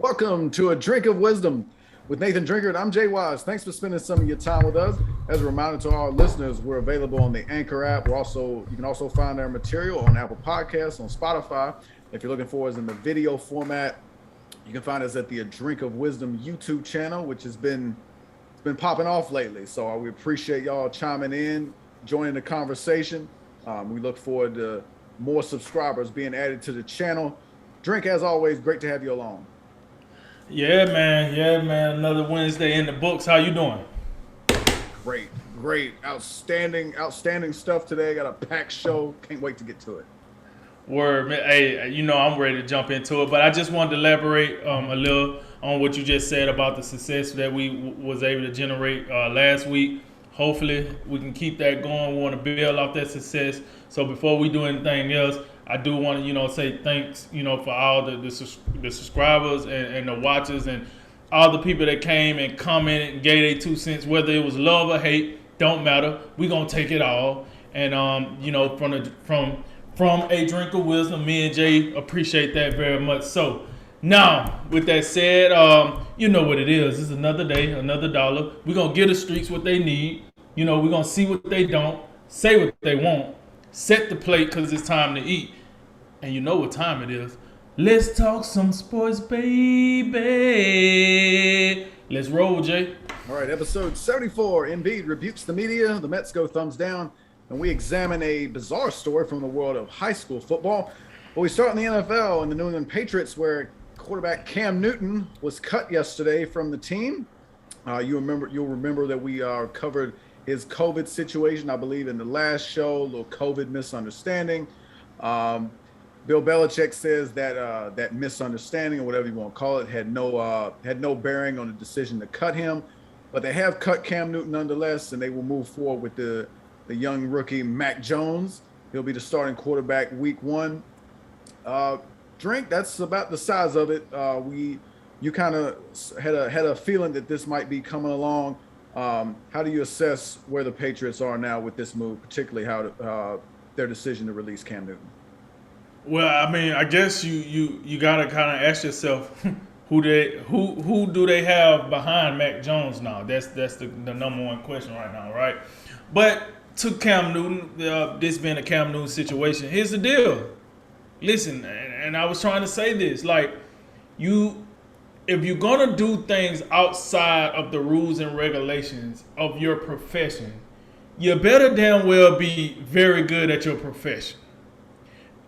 Welcome to A Drink of Wisdom with Nathan Drinkard. I'm Jay Wise. Thanks for spending some of your time with us. As a reminder to our listeners, we're available on the Anchor app. You can also find our material on Apple Podcasts, on Spotify. If you're looking for us in the video format, you can find us at the A Drink of Wisdom YouTube channel, which has been popping off lately. So we appreciate y'all chiming in, joining the conversation. We look forward to more subscribers being added to the channel. Drink, as always, great to have you along. Yeah, man. Yeah, man. Another Wednesday in the books. How you doing? Great, outstanding stuff today. Got a packed show. Can't wait to get to it. Word, man. Hey, I'm ready to jump into it, but I just wanted to elaborate a little on what you just said about the success that we was able to generate last week. Hopefully, we can keep that going. We want to build off that success. So before we do anything else, I do want to, say thanks, for all the subscribers and the watchers and all the people that came and commented and gave their 2 cents, whether it was love or hate, don't matter. We gonna take it all. And from A Drink of Wisdom, me and Jay appreciate that very much. So now, with that said, you know what it is. It's another day, another dollar. We're gonna give the streets what they need. We're gonna see what they don't, say what they want, set the plate because it's time to eat. And you know what time it is. Let's talk some sports, baby. Let's roll, Jay. All right, episode 74. Embiid rebukes the media. The Mets go thumbs down. And we examine a bizarre story from the world of high school football. But we start in the NFL and the New England Patriots, where quarterback Cam Newton was cut yesterday from the team. You'll remember that we covered his COVID situation, I believe, in the last show, a little COVID misunderstanding. Bill Belichick says that that misunderstanding, or whatever you want to call it, had no bearing on the decision to cut him. But they have cut Cam Newton nonetheless, and they will move forward with the young rookie Mac Jones. He'll be the starting quarterback week 1. Drink, that's about the size of it. You kind of had a feeling that this might be coming along. How do you assess where the Patriots are now with this move, particularly how their decision to release Cam Newton? Well, I mean, I guess you gotta kind of ask yourself who do they have behind Mac Jones now? That's the number one question right now, right? But to Cam Newton, this being a Cam Newton situation, here's the deal. Listen, and I was trying to say this, like if you're gonna do things outside of the rules and regulations of your profession, you better damn well be very good at your profession.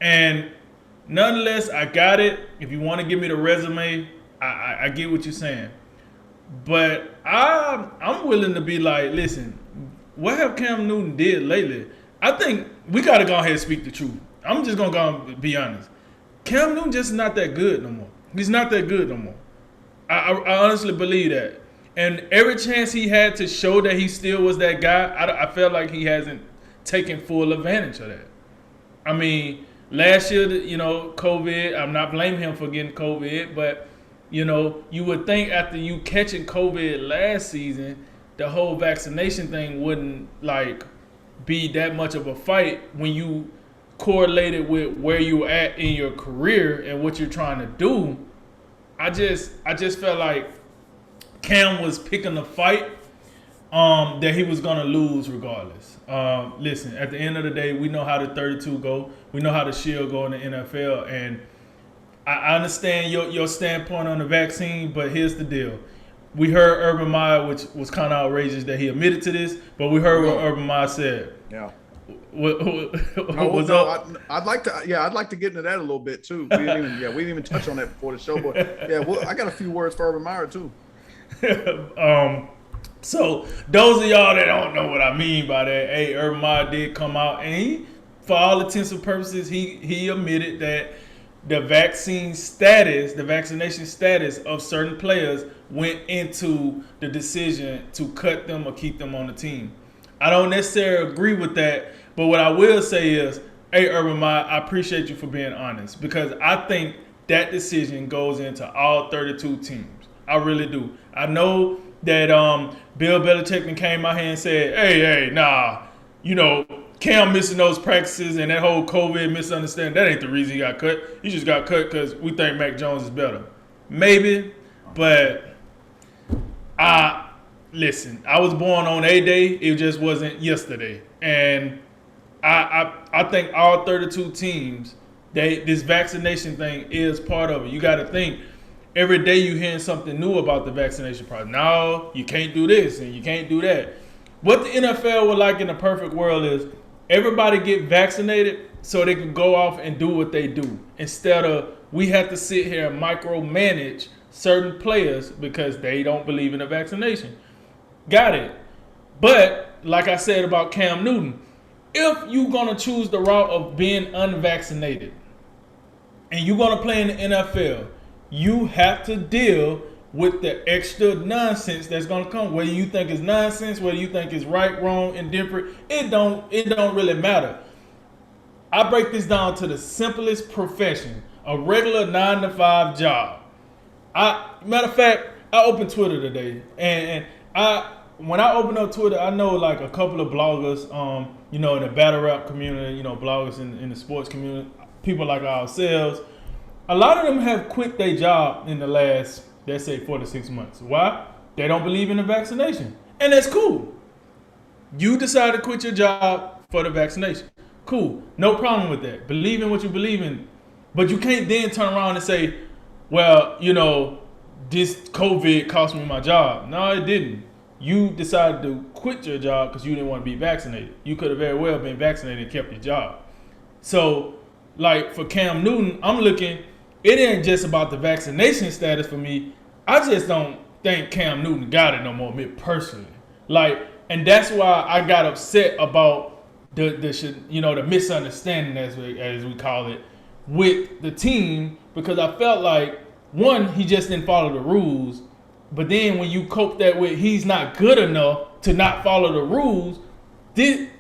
And nonetheless, I got it. If you want to give me the resume, I get what you're saying. But I'm willing to be like, listen, what have Cam Newton did lately? I think we got to go ahead and speak the truth. I'm just going to go and be honest. Cam Newton just not that good no more. He's not that good no more. I honestly believe that. And every chance he had to show that he still was that guy, I felt like he hasn't taken full advantage of that. I mean, last year, COVID, I'm not blaming him for getting COVID, but, you would think after you catching COVID last season, the whole vaccination thing wouldn't, be that much of a fight when you correlate it with where you're at in your career and what you're trying to do. I just felt like Cam was picking a fight that he was going to lose regardless. Listen, at the end of the day, we know how the 32 go. We know how the shield go in the NFL. And I understand your standpoint on the vaccine, but here's the deal. We heard Urban Meyer, which was kind of outrageous that he admitted to this, but we heard what Urban Meyer said. Yeah. What's up? I'd like to get into that a little bit too. We didn't even touch on that before the show, but I got a few words for Urban Meyer too. So those of y'all that don't know what I mean by that, hey, Urban Meyer did come out and he, for all intents and purposes, he admitted that the vaccination status of certain players went into the decision to cut them or keep them on the team. I don't necessarily agree with that, but what I will say is, hey, Urban Meyer, I appreciate you for being honest, because I think that decision goes into all 32 teams. I really do. I know that Bill Belichick came out here and said, hey, nah, Cam missing those practices and that whole COVID misunderstanding, that ain't the reason he got cut. He just got cut because we think Mac Jones is better. maybe, but listen, I was born on a day. It just wasn't yesterday, and I think all 32 teams, this vaccination thing is part of it. You got to think every day you hearing something new about the vaccination process. No, you can't do this and you can't do that. What the NFL would like in a perfect world is everybody get vaccinated so they can go off and do what they do, instead of we have to sit here and micromanage certain players because they don't believe in the vaccination. Got it. But like I said about Cam Newton, if you're going to choose the route of being unvaccinated and you're going to play in the NFL, you have to deal with the extra nonsense that's going to come. Whether you think it's nonsense, whether you think it's right, wrong, indifferent, it don't really matter. I break this down to the simplest profession, a regular 9-to-5 job. Matter of fact, I opened Twitter today, and when I open up Twitter, I know like a couple of bloggers, in the battle rap community, bloggers in the sports community, people like ourselves. A lot of them have quit their job in the last, let's say, 4 to 6 months. Why? They don't believe in the vaccination, and that's cool. You decide to quit your job for the vaccination. Cool, no problem with that. Believe in what you believe in, but you can't then turn around and say, well, this COVID cost me my job. No, it didn't. You decided to quit your job because you didn't want to be vaccinated. You could have very well been vaccinated and kept your job. So, like for Cam Newton, I'm looking, it ain't just about the vaccination status for me. I just don't think Cam Newton got it no more, me personally. And that's why I got upset about the misunderstanding, as we call it, with the team, because I felt like, one, he just didn't follow the rules. But then when you cope that with he's not good enough to not follow the rules,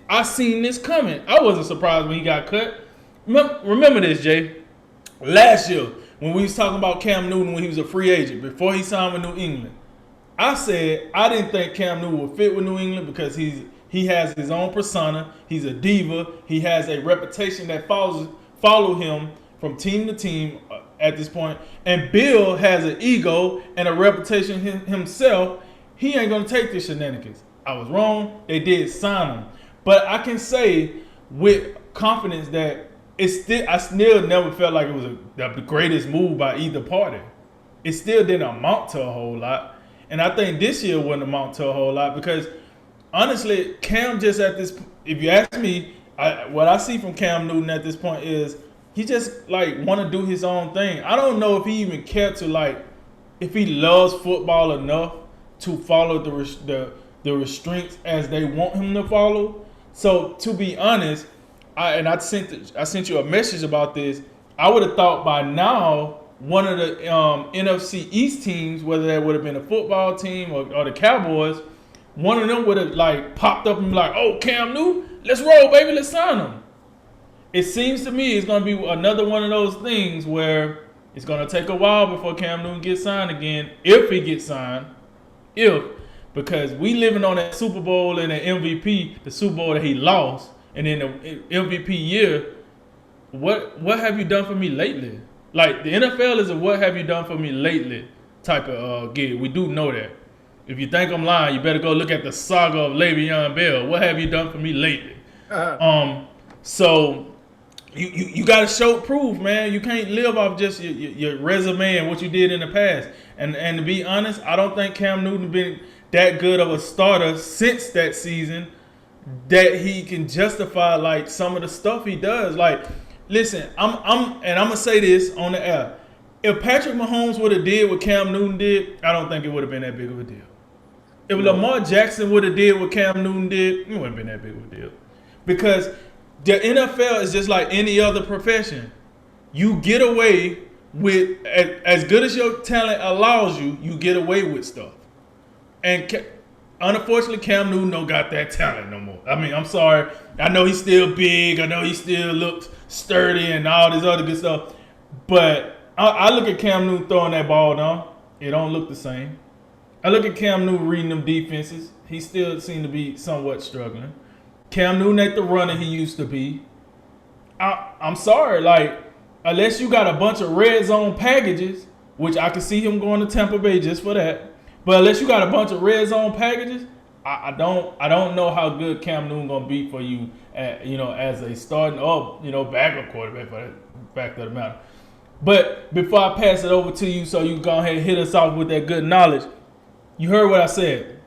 I seen this coming. I wasn't surprised when he got cut. Remember this, Jay. Last year, when we was talking about Cam Newton when he was a free agent, before he signed with New England, I said I didn't think Cam Newton would fit with New England because he has his own persona. He's a diva. He has a reputation that follow him from team to team at this point. And Bill has an ego and a reputation himself. He ain't going to take the shenanigans. I was wrong. They did sign him. But I can say with confidence that I still never felt like it was the greatest move by either party. It still didn't amount to a whole lot. And I think this year wouldn't amount to a whole lot because, honestly, Cam just at this, if you ask me, what I see from Cam Newton at this point is he just want to do his own thing. I don't know if he even cared to if he loves football enough to follow the restraints as they want him to follow. So to be honest, I sent you a message about this. I would have thought by now one of the NFC East teams, whether that would have been a football team or the Cowboys, one of them would have popped up and be like, "Oh, Cam Newton, let's roll, baby, let's sign him." It seems to me it's going to be another one of those things where it's going to take a while before Cam Newton gets signed again, if he gets signed, because we living on that Super Bowl and the MVP, the Super Bowl that he lost, and then the MVP year. What have you done for me lately? The NFL is a what have you done for me lately type of gig. We do know that. If you think I'm lying, you better go look at the saga of Le'Veon Bell. What have you done for me lately? So you got to show proof, man. You can't live off just your resume and what you did in the past. And to be honest, I don't think Cam Newton been that good of a starter since that season that he can justify some of the stuff he does. Listen, I'm gonna say this on the air. If Patrick Mahomes would have did what Cam Newton did, I don't think it would have been that big of a deal. If Lamar Jackson would have did what Cam Newton did, it wouldn't have been that big of a deal. Because the NFL is just like any other profession. You get away with, as good as your talent allows you, you get away with stuff. And unfortunately, Cam Newton don't got that talent no more. I mean, I'm sorry. I know he's still big. I know he still looks sturdy and all this other good stuff. But I look at Cam Newton throwing that ball down. It don't look the same. I look at Cam Newton reading them defenses. He still seemed to be somewhat struggling. Cam Newton ain't the runner he used to be. I'm sorry. Unless you got a bunch of red zone packages which I could see him going to Tampa Bay just for that. But unless you got a bunch of red zone packages, I don't know how good Cam Newton gonna be for you, as a starting backup quarterback for the fact of the matter. But before I pass it over to you, so you go ahead and hit us off with that good knowledge, you heard what I said.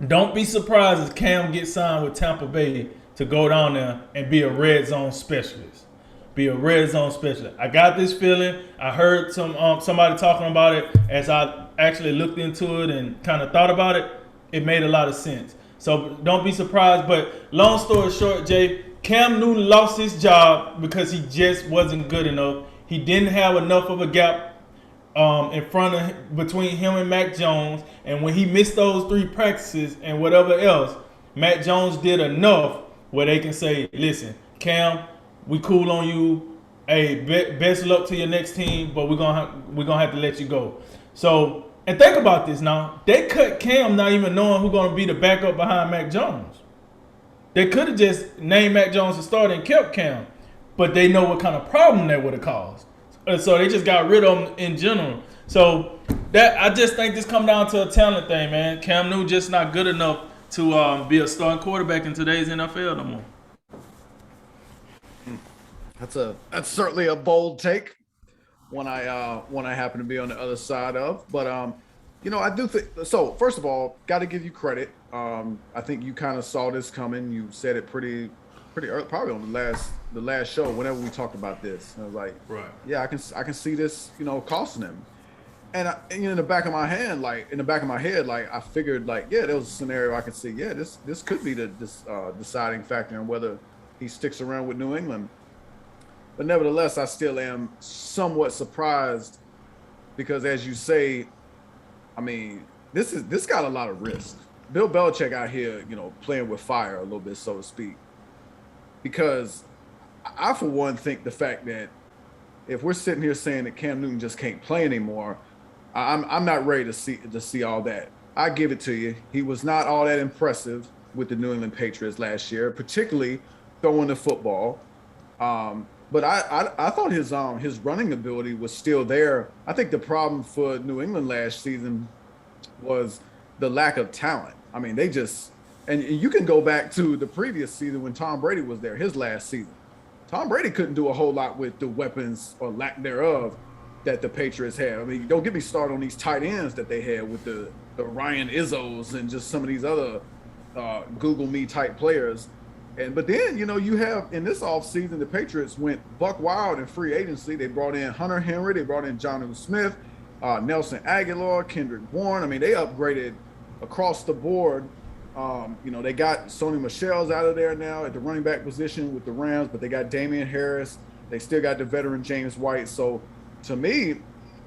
Don't be surprised if Cam gets signed with Tampa Bay to go down there and be a red zone specialist. Be a red zone specialist. I got this feeling. I heard somebody talking about it as I actually looked into it and kind of thought about it. It made a lot of sense. So don't be surprised. But long story short, Jay, Cam Newton lost his job because he just wasn't good enough. He didn't have enough of a gap between him and Mac Jones, and when he missed those 3 practices and whatever else, Mac Jones did enough where they can say, "Listen, Cam, we cool on you. Hey, best luck to your next team, but we're gonna have to let you go." So, and think about this now. They cut Cam not even knowing who's gonna be the backup behind Mac Jones. They could have just named Mac Jones the starter and kept Cam, but they know what kind of problem that would have caused. So they just got rid of him in general. So that I just think this come down to a talent thing, man. Cam Newton just not good enough to be a starting quarterback in today's NFL no more. That's certainly a bold take. One I happen to be on the other side of, but I do think so. First of all, got to give you credit. I think you kind of saw this coming. You said it pretty early, probably on the last show. Whenever we talked about this, I was like, right, yeah, I can see this, costing him. And in the back of my head, I figured, there was a scenario I could see. Yeah, this could be the deciding factor in whether he sticks around with New England. But nevertheless, I still am somewhat surprised because, as you say, I mean, this got a lot of risk. Bill Belichick out here, playing with fire a little bit, so to speak. Because I, for one, think the fact that if we're sitting here saying that Cam Newton just can't play anymore, I'm not ready to see all that. I give it to you. He was not all that impressive with the New England Patriots last year, particularly throwing the football. But I thought his running ability was still there. I think the problem for New England last season was the lack of talent. I mean, they just – and you can go back to the previous season when Tom Brady was there, his last season. Tom Brady couldn't do a whole lot with the weapons or lack thereof that the Patriots had. I mean, don't get me started on these tight ends that they had with the Ryan Izzos and just some of these other Google Me type players. But then, you have in this offseason, the Patriots went buck wild in free agency. They brought in Hunter Henry. They brought in Jonnu Smith, Nelson Aguilar, Kendrick Bourne. I mean, they upgraded across the board. They got Sony Michel's out of there now at the running back position with the Rams, but they got Damian Harris. They still got the veteran James White. So, to me,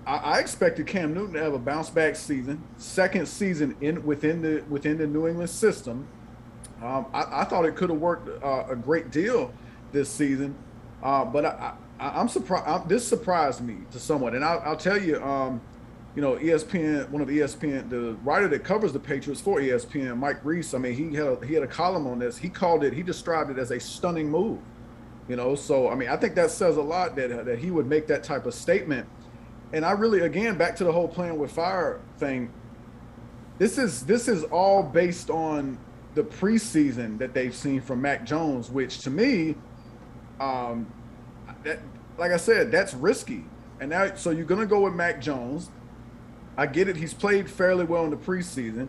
I expected Cam Newton to have a bounce back season, second season within the New England system. I thought it could have worked a great deal this season, but I'm surprised. This surprised me to somewhat, and I'll tell you, ESPN, one of ESPN, the writer that covers the Patriots for ESPN, Mike Reese. I mean, he had a column on this. He described it as a stunning move. So I mean, I think that says a lot that he would make that type of statement. And I really, again, back to the whole playing with fire thing. This is all based on the preseason that they've seen from Mac Jones, which to me, that, like I said, that's risky. And now, so you're going to go with Mac Jones. I get it. He's played fairly well in the preseason.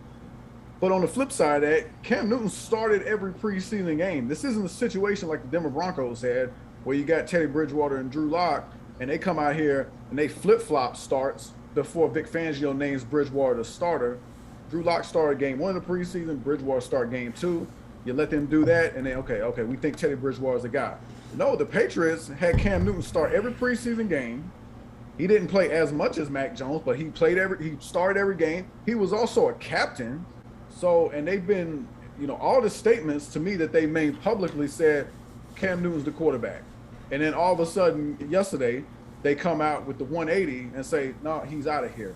But on the flip side of that, Cam Newton started every preseason game. This isn't a situation like the Denver Broncos had where you got Teddy Bridgewater and Drew Lock, and they come out here and they flip-flop starts before Vic Fangio names Bridgewater the starter. Drew Lock started game 1 of the preseason. Bridgewater started game 2. You let them do that, and then, okay, we think Teddy Bridgewater is the guy. No, the Patriots had Cam Newton start every preseason game. He didn't play as much as Mac Jones, but he started every game. He was also a captain. So, and they've been, all the statements to me that they made publicly said Cam Newton's the quarterback. And then all of a sudden, yesterday, they come out with the 180 and say, no, he's out of here.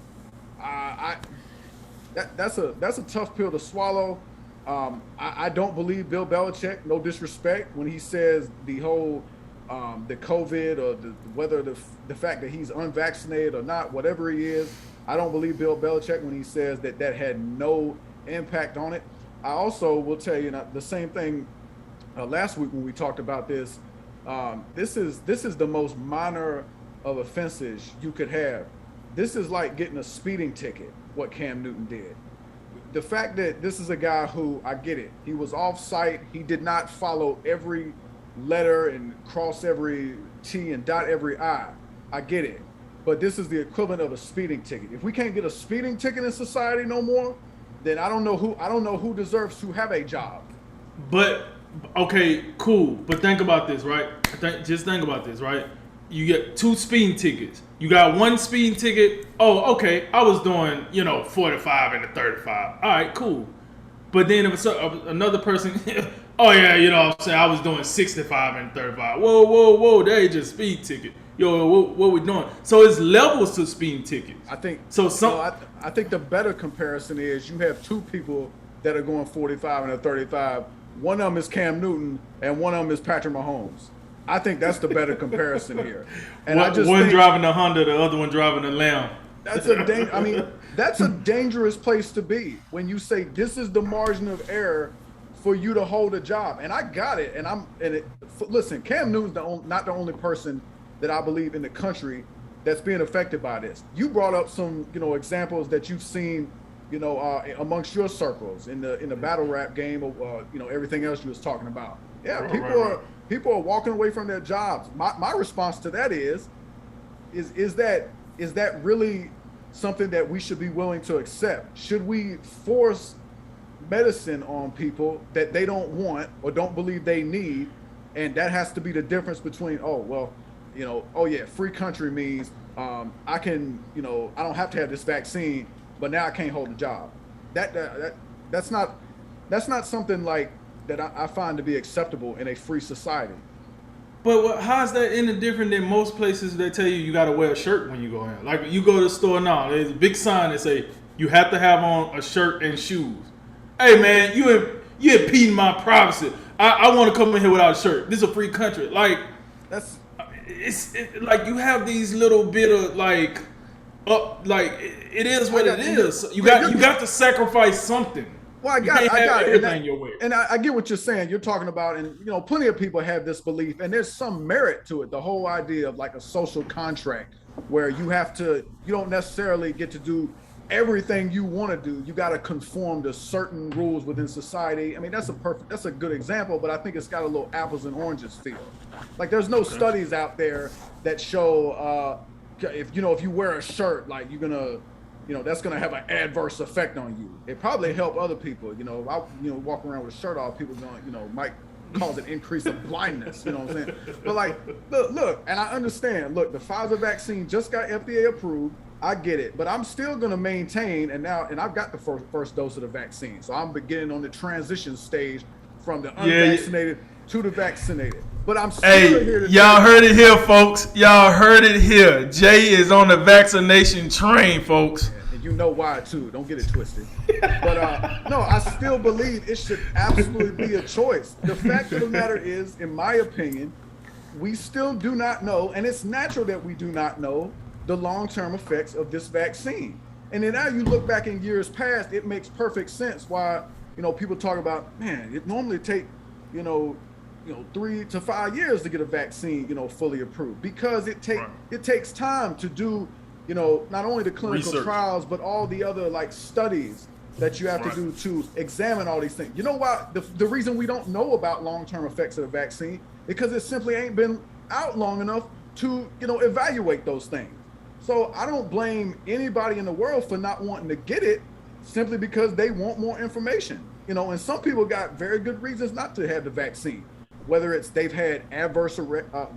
That's a tough pill to swallow. I don't believe Bill Belichick, no disrespect, when he says the whole the COVID or whether the fact that he's unvaccinated or not, whatever he is, I don't believe Bill Belichick when he says that that had no impact on it. I also will tell you the same thing last week when we talked about this. This is the most minor of offenses you could have. This is like getting a speeding ticket, what Cam Newton did. The fact that this is a guy who, I get it, he was off site, he did not follow every letter and cross every T and dot every I. I get it. But this is the equivalent of a speeding ticket. If we can't get a speeding ticket in society no more, then I don't know who deserves to have a job. But okay, cool. But think about this, right? Just think about this, right? You get 2 speeding tickets. You got 1 speeding ticket. Oh, okay. I was doing, 45 and a 35. All right, cool. But then if another person, oh yeah, what I'm saying, I was doing 65 and 35. Whoa, that ain't just speed ticket. Yo, what we doing? So it's levels to speeding tickets. I think so. I think the better comparison is you have 2 people that are going 45 and a 35. One of them is Cam Newton and one of them is Patrick Mahomes. I think that's the better comparison here. And one driving the Honda, the other one driving the Lamb. That's a dangerous place to be when you say this is the margin of error for you to hold a job. And I got it. Listen, Cam Newton's not the only person that I believe in the country that's being affected by this. You brought up some, examples that you've seen, amongst your circles in the battle rap game, or everything else you was talking about. Yeah, people are walking away from their jobs. My response to that is that really something that we should be willing to accept? Should we force medicine on people that they don't want or don't believe they need? And that has to be the difference between, free country means I can, I don't have to have this vaccine, but now I can't hold a job. That's not something like that I find to be acceptable in a free society. But how is that any different than most places that tell you got to wear a shirt when you go in? Like you go to the store now, there's a big sign that say you have to have on a shirt and shoes. Hey man, you impeding my privacy. I want to come in here without a shirt. This is a free country. Like it's like you have these little bit of it is what it is. You got to sacrifice something. Well, I got it. And I get what you're saying. You're talking about, and plenty of people have this belief, and there's some merit to it. The whole idea of like a social contract where you don't necessarily get to do everything you want to do. You got to conform to certain rules within society. I mean, that's a good example, but I think it's got a little apples and oranges feel. Like there's no studies out there that show if you wear a shirt, like you're gonna, that's gonna have an adverse effect on you. It probably help other people. I walk around with a shirt off, people going, might cause an increase of blindness. You know what I'm saying? But like, look, and I understand. Look, the Pfizer vaccine just got FDA approved. I get it, but I'm still going to maintain, and I've got the first dose of the vaccine, so I'm beginning on the transition stage from the unvaccinated to the vaccinated. But I'm still here to y'all heard it here, folks. Y'all heard it here. Jay is on the vaccination train, folks. And you know why too. Don't get it twisted. But no, I still believe it should absolutely be a choice. The fact of the matter is, in my opinion, we still do not know, and it's natural that we do not know the long-term effects of this vaccine. And then now you look back in years past, it makes perfect sense why, people talk about, man, it normally take, 3 to 5 years to get a vaccine, fully approved, because it takes time to do, not only the clinical research trials, but all the other like studies that you have to do to examine all these things. You know why? The reason we don't know about long-term effects of the vaccine, because it simply ain't been out long enough to, evaluate those things. So I don't blame anybody in the world for not wanting to get it simply because they want more information. And some people got very good reasons not to have the vaccine, whether it's they've had adverse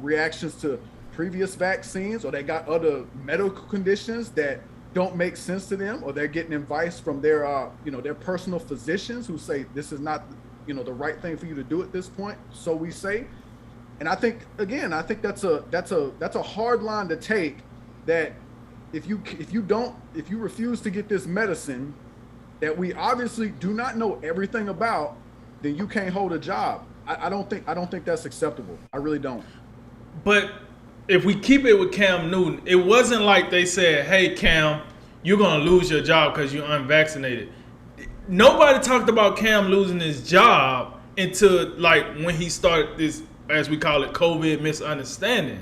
reactions to previous vaccines, or they got other medical conditions that don't make sense to them, or they're getting advice from their their personal physicians who say this is not the right thing for you to do at this point, so we say. And I think that's a hard line to take, that if you refuse to get this medicine that we obviously do not know everything about, then you can't hold a job. I don't think that's acceptable. I really don't. But if we keep it with Cam Newton, it wasn't like they said, "Hey Cam, you're gonna lose your job because you're unvaccinated." Nobody talked about Cam losing his job until like when he started this, as we call it, COVID misunderstanding.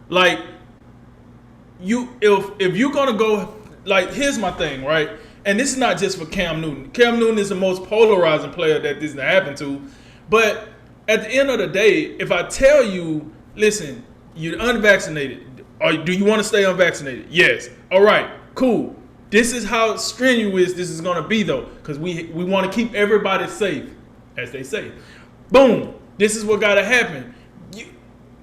Like if you're gonna go, like, here's my thing, right? And this is not just for Cam Newton. Cam Newton is the most polarizing player that this happened to. But at the end of the day, if I tell you, listen, you're unvaccinated, or do you want to stay unvaccinated? Yes. All right, cool. This is how strenuous this is going to be, though, because we want to keep everybody safe, as they say. Boom. This is what got to happen.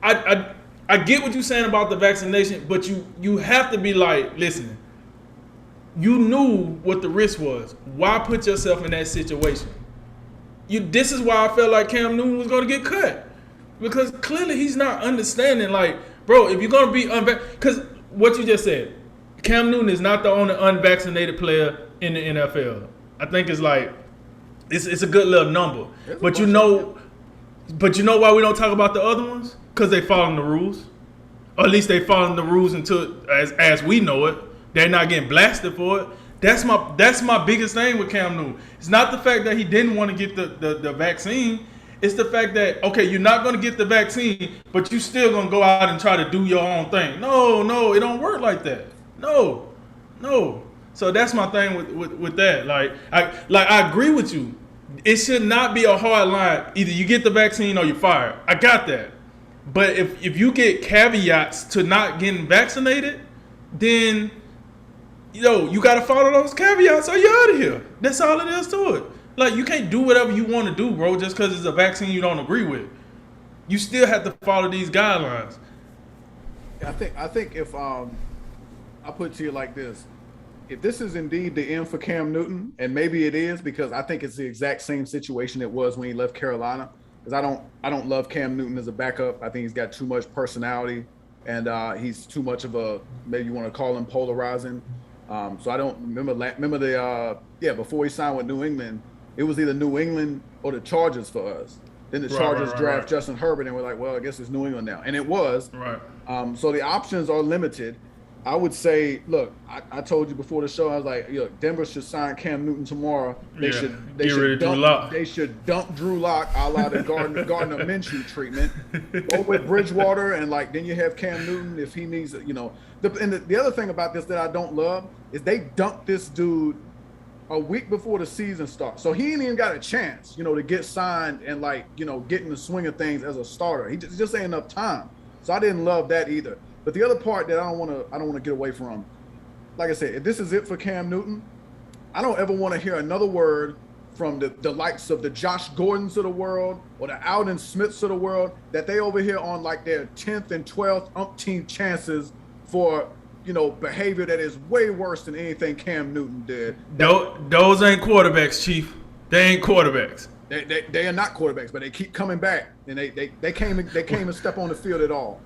I get what you're saying about the vaccination, but you have to be like, listen, you knew what the risk was. Why put yourself in that situation? This is why I felt like Cam Newton was going to get cut. Because clearly he's not understanding, like, bro, if you're going to be unvaccinated, because what you just said, Cam Newton is not the only unvaccinated player in the NFL. I think it's like, it's a good little number. But you know why we don't talk about the other ones? Because they following the rules. Or at least they following the rules until, as we know it. They're not getting blasted for it. That's my biggest thing with Cam Newton. It's not the fact that he didn't want to get the vaccine. It's the fact that, okay, you're not going to get the vaccine, but you still going to go out and try to do your own thing. No, it don't work like that. No. So that's my thing with that. Like I agree with you. It should not be a hard line. Either you get the vaccine or you're fired. I got that. But if you get caveats to not getting vaccinated, then you got to follow those caveats or you're out of here. That's all it is to it. Like, you can't do whatever you want to do, bro, just because it's a vaccine you don't agree with. You still have to follow these guidelines. I think if I'll put it to you like this. If this is indeed the end for Cam Newton, and maybe it is, because I think it's the exact same situation it was when he left Carolina. Because I don't love Cam Newton as a backup. I think he's got too much personality, and he's too much of a, maybe you want to call him polarizing. So I don't remember before he signed with New England, it was either New England or the Chargers for us. Then the Chargers draft Justin Herbert, and we're like, well, I guess it's New England now. And it was. Right. So the options are limited. I would say, look, I told you before the show, I was like, Denver should sign Cam Newton tomorrow. They should dump Drew Lock, a la the Gardner Minshew treatment. Go with Bridgewater, and then you have Cam Newton if he needs it. The other thing about this that I don't love is they dumped this dude a week before the season starts. So he ain't even got a chance, to get signed and get in the swing of things as a starter. He just ain't enough time. So I didn't love that either. But the other part that I don't want to get away from, like I said, if this is it for Cam Newton, I don't ever want to hear another word from the likes of the Josh Gordons of the world or the Alden Smiths of the world that they over here on their 10th and 12th umpteenth chances for behavior that is way worse than anything Cam Newton did. Those ain't quarterbacks, Chief. They ain't quarterbacks. They are not quarterbacks, but they keep coming back, and they came and step on the field at all.